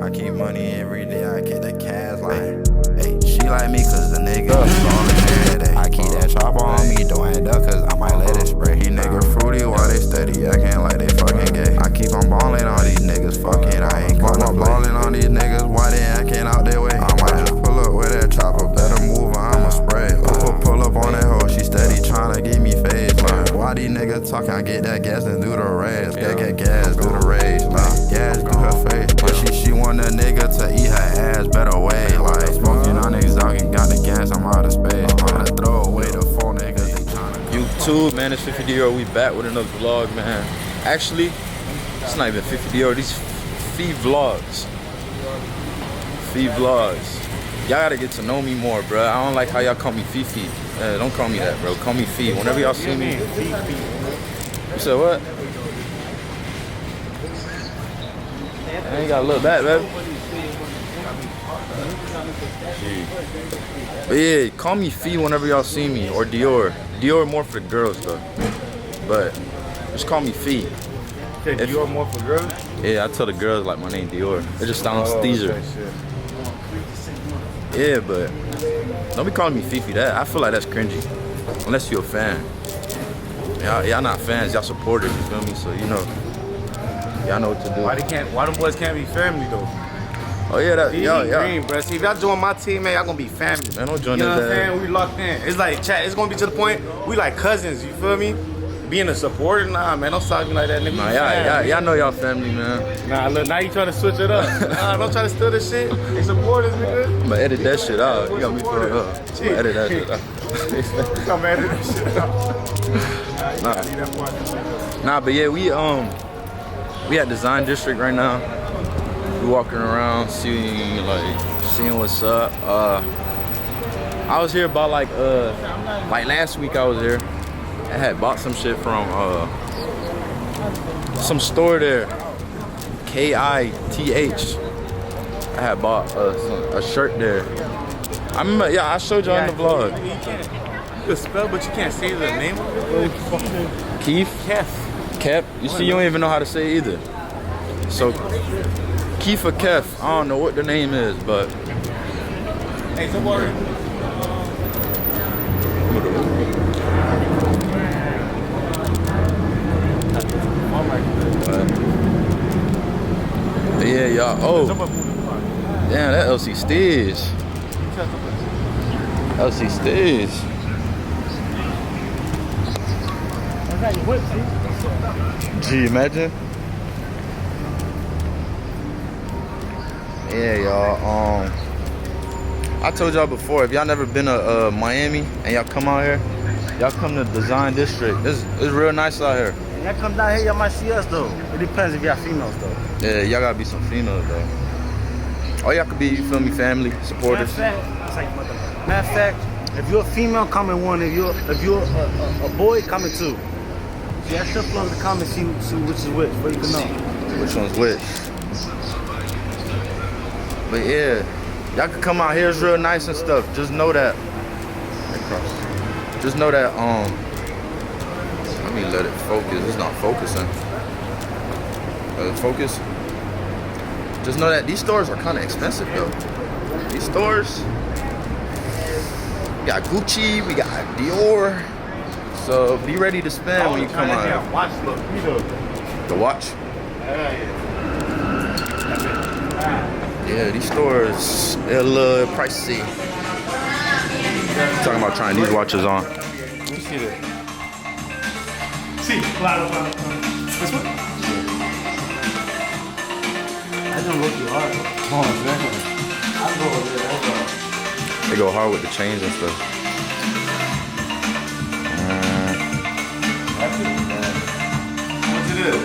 I keep money every day, I get the cash like. Hey, she like me cause the nigga ballin' every day. I keep that chopper on me, don't end up cause I might let it spray. These niggas fruity while they steady acting like they fucking gay. I keep on ballin' on these niggas, fuck it, I ain't gonna ballin' on these niggas, why they acting out their way? I might just pull up with that chopper, better move or I'ma spray. Pull up on that hoe, she steady tryna get me phased. Like, why these niggas talking? I get that gas and do the raise. Get gas, do the raise. Like, gas, do her face. But she want a nigga to eat her ass better way. Like, smoking on niggas out and got the gas, I'm out of space. Tryna throw away the phone niggas, they tryna. YouTube, man, it's FEFEDIOR. We back with another vlog, man. Actually, it's not even FEFEDIOR. These Fee vlogs. Fee vlogs. Y'all gotta get to know me more, bro. I don't like how y'all call me Fifi. Don't call me that, bro. Call me Fee. Whenever y'all see me. You said what? I ain't gotta look back, baby. But yeah, call me Fee whenever y'all see me, or Dior. Dior more for the girls though. But just call me Fee. Okay, Dior more for girls? Yeah, I tell the girls like my name Dior. It just sounds teaser. Yeah, but don't be calling me Fifi. That I feel like that's cringy. Unless you're a fan. Y'all not fans, y'all supporters, you feel me? So you know, y'all know what to do. Why them boys can't be family though? Oh yeah, that y'all. Green, bro. See, if y'all join my team, man, y'all gonna be family. Man, don't join you know that. what I'm saying? We locked in. It's like chat. It's gonna be to the point we like cousins. You feel me? Being a supporter, nah, man. Don't talk to me like that, nigga. Nah, y'all know y'all family, man. Nah, look, now you trying to switch it up. Nah, don't try to steal this shit. They supporters, nigga. I'm gonna edit that shit out. You got me fucked up. I'm gonna edit that shit out. I'm gonna edit that shit out. Nah, but yeah, we at Design District right now. We walking around, seeing what's up. I was here about like last week. I was here. I had bought some shit from some store there, KITH. I had bought a shirt there. I remember, yeah, I showed y'all in the vlog. You can spell, but you can't say the name of it. Keith? Kef. You see, you don't even know how to say it either. So, Keith or Kef, I don't know what the name is, but. Hey, somebody. Yeah, y'all. Oh, damn, that LC Steers. LC Steers. Gee, imagine. Yeah, y'all. I told y'all before, if y'all never been to Miami and y'all come out here, y'all come to Design District. It's real nice out here. Y'all come down here, y'all might see us though. It depends if y'all females though. Yeah, y'all gotta be some females though. Or y'all could be, you feel me, family, supporters. Matter of fact, if you're a female, come in one. If you're a boy, come in two. See, I still flow the comments, see which is which, but you can know. Which one's which? But yeah, y'all can come out here, it's real nice and stuff. Just know that. Just know that, let me let it focus. It's not focusing. Let it focus. Just know that these stores are kind of expensive though. These stores, we got Gucci, we got Dior. So be ready to spend when you come out here. The watch? Yeah, these stores, they're a little pricey. Talking about trying these watches on. Let me see that. See, claro. This one? I don't go too hard. Oh, exactly. I go over there. They go hard with the chains and stuff. That's it. What's it is?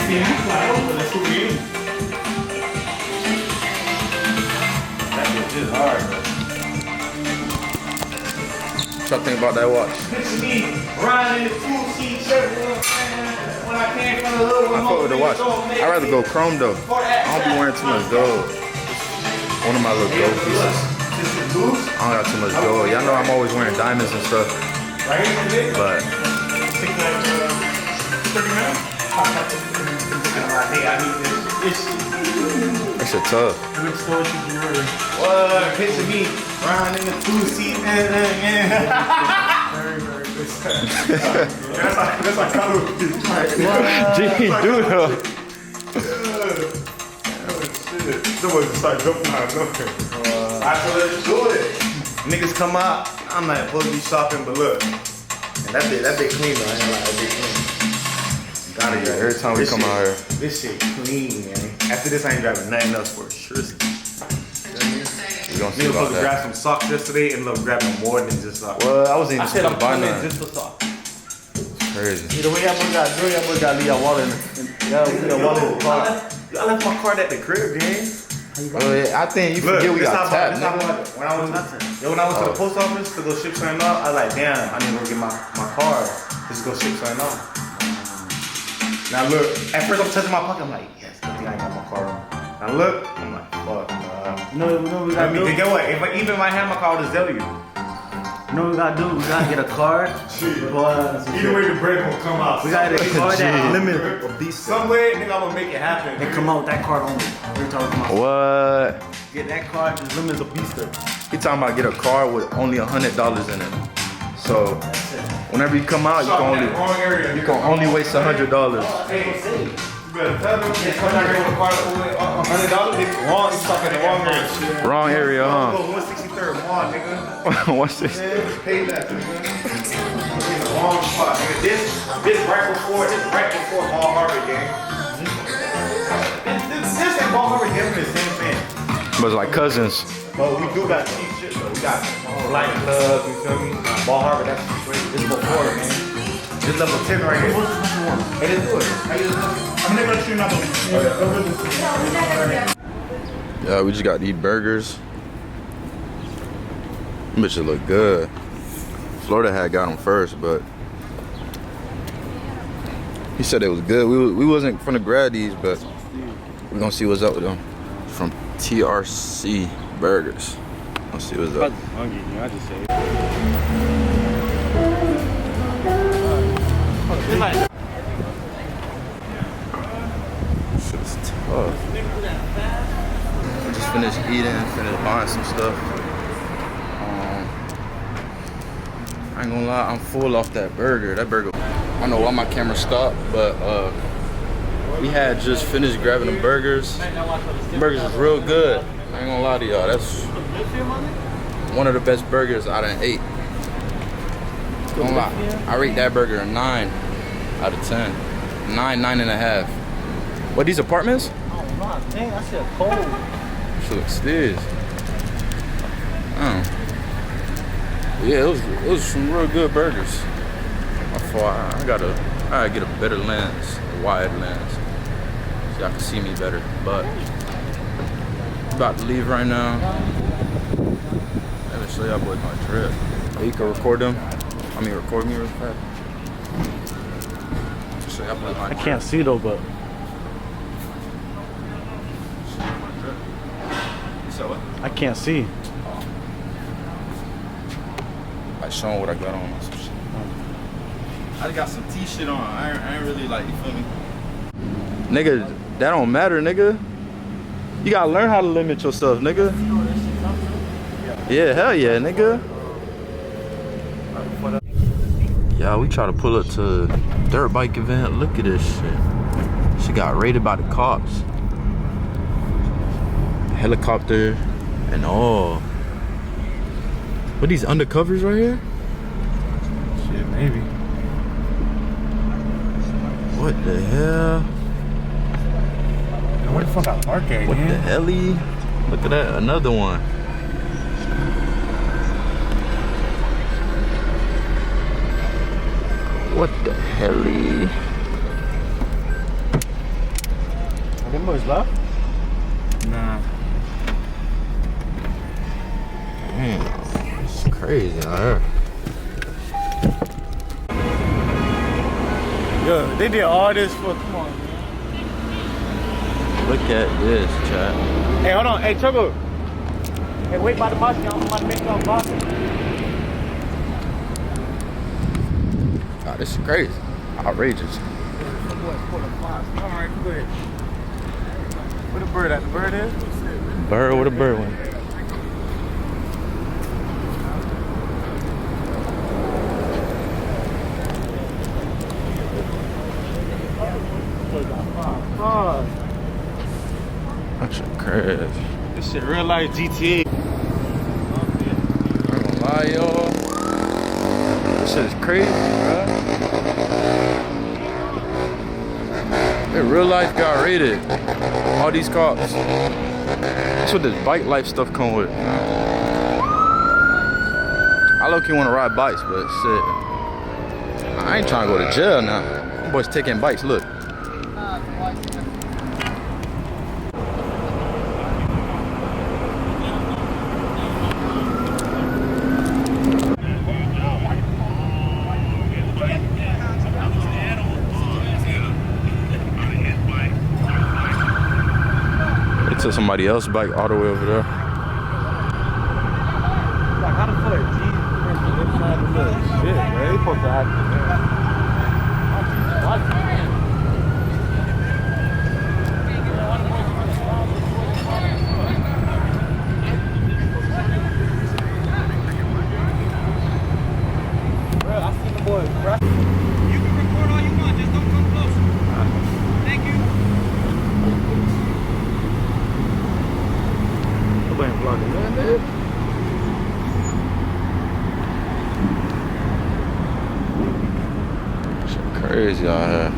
See, claro, let's see what it is. That bitch is hard, bro. What y'all think about that watch? Picture me riding in the two-seat shirt when I came from the hood. I fuck with the watch. I'd rather go chrome though. I don't be wearing too much gold. One of my little gold pieces. I don't got too much gold. Y'all know I'm always wearing diamonds and stuff. But $30, man. Hey, I need this. That shit tough. Which store should you wear? What? Picture me riding in the 2-seat. That's like color. Gee, dude. Someone start jumping out of nowhere. I said, let's do it. Niggas come out. I'm not supposed to be shopping, but look. And that bit clean, though. I ain't like that bit clean. Gotta get Every time we come out here. This shit clean, man. After this, I ain't driving nothing else for sure. We gonna see Niggas about supposed to grab that. some socks yesterday and look grabbing more than just socks. Well, I was in I said I'm buying coming that. just for socks. Crazy. The way y'all boy got leave your wallet in the car. I left my card at the crib, gang. Well, I think you forget we got tapped, nigga. When I went to the post office to go ship something off, I was like, damn, I need to go get my card. Just go ship something off. Now look, at first I'm touching my pocket, I'm like, yes, good thing I ain't got my card on. Now look, I'm like, fuck, No, we gotta do. Get what? Even if I had my card, I would tell you. You know what we gotta do? We gotta get a card. Either way, the bread will come out. We gotta get a card that limit a beast. Some way, nigga, I'm gonna make it happen. They come out with that card only. Every time we come out. What? Get that card, just limit a beast. He talking about get a car with only $100 in it. So whenever you come out, you can only waste $100. Hey, you better tell them they come out here with a car with $100. They wrong. You stuck in the wrong area. Wrong area, Go huh? 163rd Mall, nigga. What's this? Pay that, nigga. In the wrong spot, nigga. This right before Ball Harbor, gang. This and Ball Harbor giving the same thing. But it's like cousins. But we do got cheap shit though. We got Light Club, you feel me? Ball Harbor, that's cheap. This is before, man. This level 10 right here. Hey, let's do it. How you doing? I'm never gonna shoot another one. Yeah, we just got these burgers. Them bitches look good. Florida had got them first, but he said it was good. We wasn't gonna grab these, but we're gonna see what's up with them. From TRC Burgers. Let's see what's up. I just say Shit's tough. We just finished eating, finished buying some stuff. I ain't gonna lie, I'm full off that burger. That burger, I don't know why my camera stopped, but we had just finished grabbing the burgers. The burgers is real good. I ain't gonna lie to y'all, that's one of the best burgers I done ate. Don't lie, I rate that burger a 9 out of 10. 9.5. What, these apartments? oh my dang, I said cold. Shit looks stairs. Yeah, it was some real good burgers. I gotta get a better lens, a wide lens, so y'all can see me better. But about to leave right now. Let me show y'all boys my trip. You can record them. Record me real fast. Show y'all boys my I trip. can't see though, but So what? I can't see. Like showing what I got on and some shit. I got some T-shit on. I ain't really like, you feel me? Nigga, that don't matter, nigga. You gotta learn how to limit yourself, nigga. Yeah, hell yeah, nigga. Yeah, we try to pull up to a dirt bike event. Look at this shit. She got raided by the cops. Helicopter and all. What, these undercovers right here? Shit, maybe. What the hell? Where the fuck I park at, What the helly? Look at that, another one. What the helly? Are them boys left? Nah. Man, it's crazy out here. Yo, they did all this for, come on, man. Look at this, chat. Hey, hold on. Hey, Turbo. Hey, wait by the box. I'm about to make y'all box. God, this is crazy. Outrageous. Alright, go ahead. Where the bird at? The bird is? Bird, where the bird went? That shit crazy. This shit real life GTA. I ain't gonna lie, y'all. This shit is crazy, bro. It real life got raided. All these cops. That's what this bike life stuff come with. I low-key wanna ride bikes, but shit. I ain't trying to go to jail now. Them boys taking bikes, look. To somebody else's bike all the way over there. Like, how the fuck inside the little shit, man? They supposed to have bro, I seen the boys, bro. You can record all you want, just don't come closer. Thank you. Ain't vlogging, man. Shit crazy out here.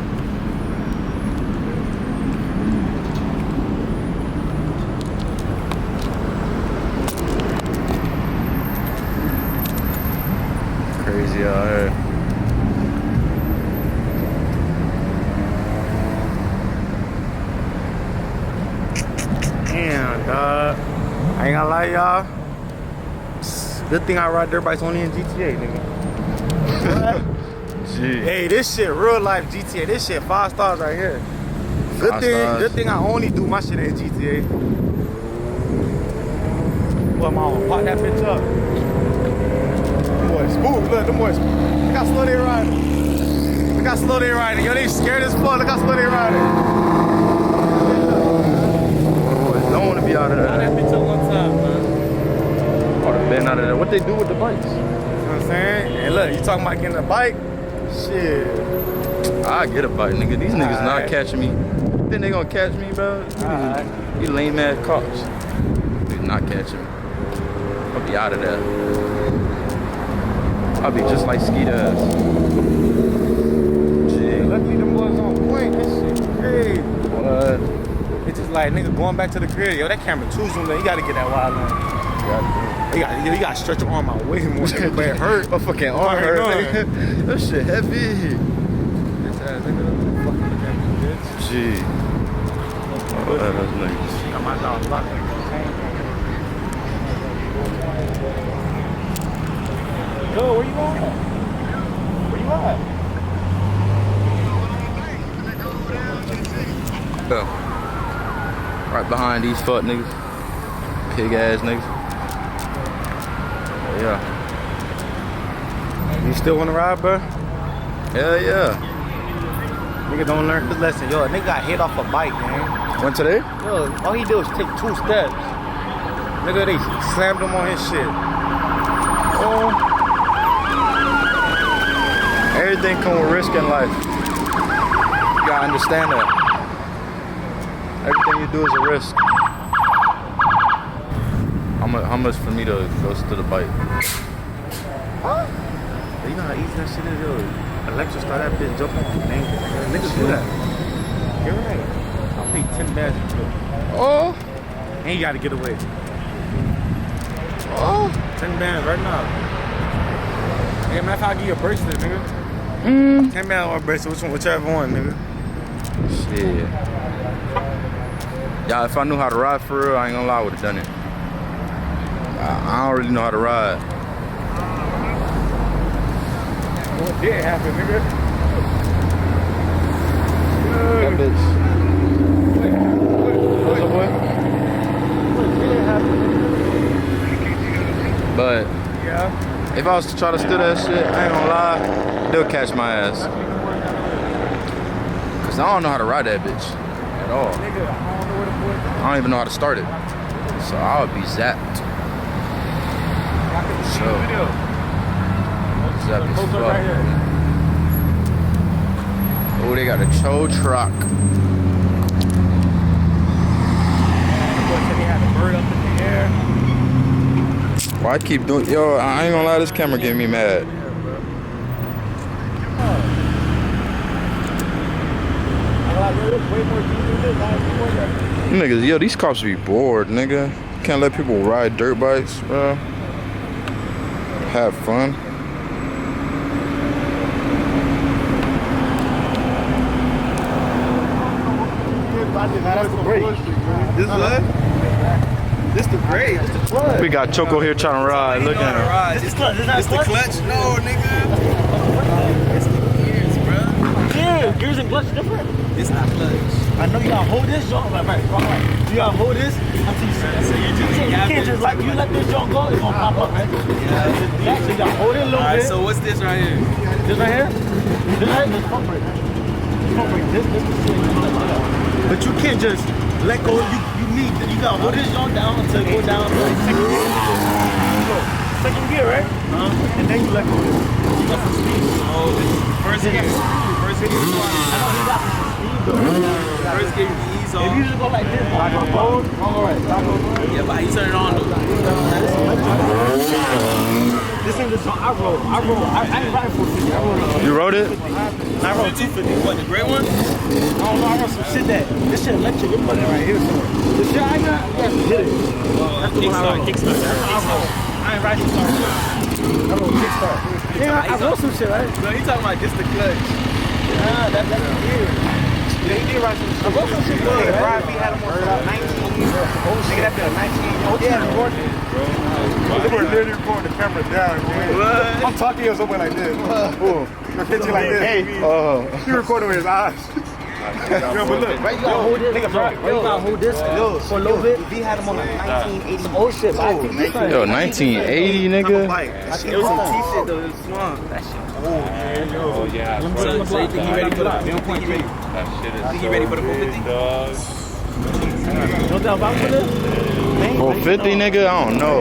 Crazy out here. Damn, dog. I ain't gonna lie, y'all. Good thing I ride dirt bikes only in GTA, nigga. Gee. Hey, this shit real life GTA. This shit 5 stars right here. Good thing I only do my shit in GTA. What, mama? Pop that bitch up. Them boys spook. Look, them boys. Look how slow they riding. Look how slow they riding. Yo, they scared as fuck. Look how slow they riding. Don't want to be out of there. Pop that bitch up one time, man. Or the bend out of there. What they do with the bikes? You know what I'm saying? Hey, look, you talking about getting a bike? Shit. I get a bike, nigga. These niggas not catching me. Think they gonna catch me, bro? You lame ass cops. They not catching me. I'll be out of there. I'll be just like Skeet ass. Shit, luckily them boys on point. This shit crazy. What? It's just like, nigga, going back to the crib. Yo, that camera too zoomed in. You gotta get that wide line. You gotta stretch your arm out way more. But it hurt. My fucking arm hurt. Nigga. That shit heavy. Gee. Oh, that's niggas. Got my dog locked. Yo, where you going? Where you at? Yeah. Right behind these fuck niggas. Pig ass niggas. Yeah. You still wanna ride, bro? Hell yeah. Nigga don't learn his lesson. Yo, a nigga got hit off a bike, man. Went today? Yo, all he did was take 2 steps. Nigga, they slammed him on his shit. Oh. Everything come with risk in life. You gotta understand that. Everything you do is a risk. How much for me to go to the bike? Huh? You know how easy that shit is, yo. Lexus start that bitch jumping on niggas do that. You're right. I'll pay 10 bands to it. Oh. And you gotta get away. Oh. 10 bands right now. Hey, man, if I give you a bracelet, nigga. 10 bands or a bracelet, whichever one, nigga. Shit. Yeah, if I knew how to ride for real, I ain't gonna lie, I would've done it. I don't really know how to ride. What did happen, nigga? That bitch. What's up, boy? What did happen? But Yeah. if I was to try to steal that shit, I ain't gonna lie, they'll catch my ass. Cause I don't know how to ride that bitch at all. I don't even know how to start it. So I would be zapped. So zapped as fuck. Oh, they got a tow truck. Why I keep doing? Yo, I ain't gonna lie, this camera getting me mad. Niggas, yo, these cops be bored, nigga. Can't let people ride dirt bikes, bro. Have fun. That's the break. This is what? This the break. We got Choco here trying to ride. Look at her. This the clutch? No, nigga. It's the gears, bro. Yeah, gears and clutch different. It's not clutch. I know you gotta hold this joint. Right. You gotta hold this until you see. So You can't just like you let this joint go, it's gonna pop up, right? Yeah. So you gotta hold it a little bit. So what's this right here? This right here? This right here? This pump brake. This is the shit. But you can't just let go. You gotta hold this joint down until it go down to like second gear, right? And then you let go. You got some speed. Oh, this is first gear. First gear. I know you got some speed though. First gear, you ease If off. you just go like this, I go forward, all right. Yeah, but how you turn it on though? This ain't the song I rode. I ain't riding 450. I rode. You rode it? I rode 250. What, the gray one? I don't know. I rode some shit this shit electric. You're putting it right here. The shit I got, you have to hit it. That's the one I rode. Kickstart. I ain't riding start. I rode kickstart. Yeah, I rode some shit, right? No, he talking about just the clutch. Nah, that's weird. Yeah, he did ride some shit. I rode some shit. Brian B had him on 19. Nigga, that been a 19. Yeah, recording. They were literally recording the camera down. Man. I'm talking to you somewhere like this. Boom. You're pitching like this. Hey, you recording with his eyes. Yo, but look. Right, you gotta hold this. Nigga, bro. You gotta hold this for a little bit. We had him on like 1980. Some old shit, bro. Yo, 1980, nigga. It was some T-shit though, it's small. That shit. Oh, yeah. So you think he ready for the 450? That shit is Think he ready for the 450? No doubt about it. 450, nigga? I don't know.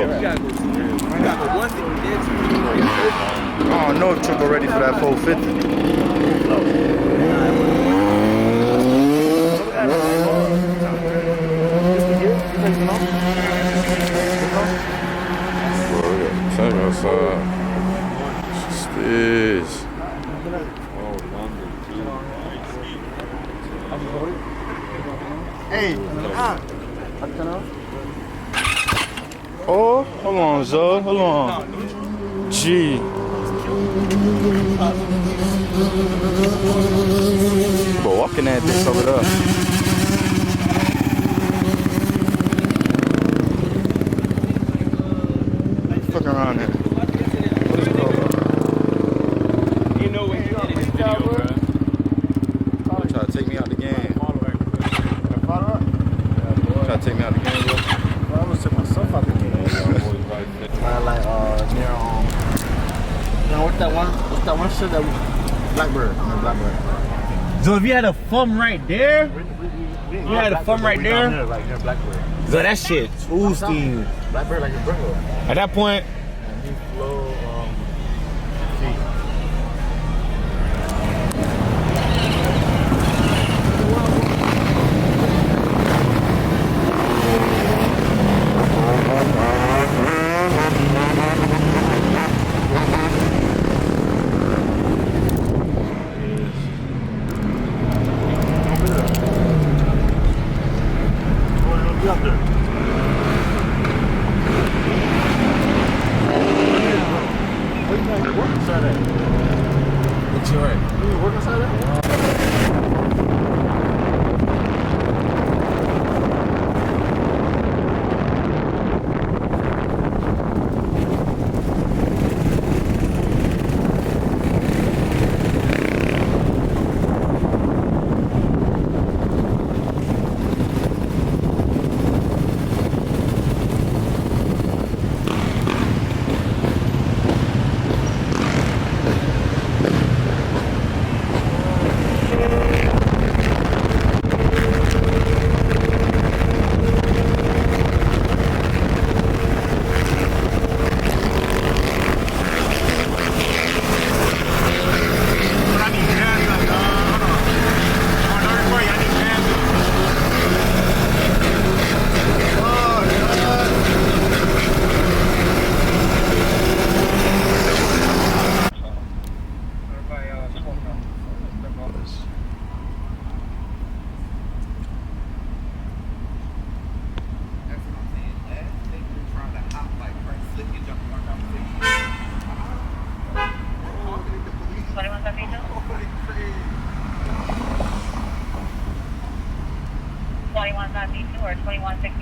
I don't know if Choco ready for that 450. Check us out. This. Hey, Oh, hold on, Zoe. Hold on. Gee. But walking that bitch over there. Fucking around here. What is it called? You know what he did in this video, bro. Try to take me out the game. Try to take me out the game, bro. I was taking myself out the game. Like near you know what's that one shit that Blackbird. So if you had a thumb right there, you had a thumb right there. Like near Blackbird. So that shit oozing. Blackbird like a brother. At that point, And he flow,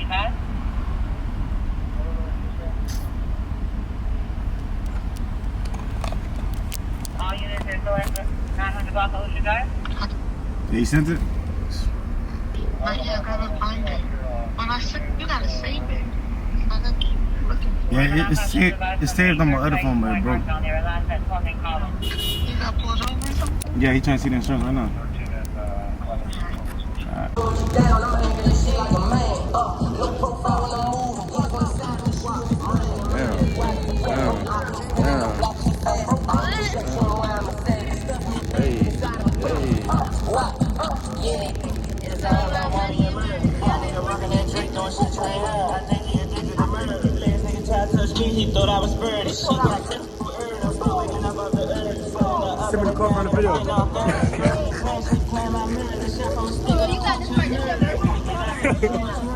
guys? All units are going for 900 block Ocean Drive. Yeah, you sent it? Not yet, I gotta find it. When I sent, you gotta save it. I gotta keep looking. Yeah, it's saved on my other phone, but it broke. You got pulled over or something? Yeah, he trying to see the insurance right now. He thought I was birdie. Send me the call from the video. You got this right.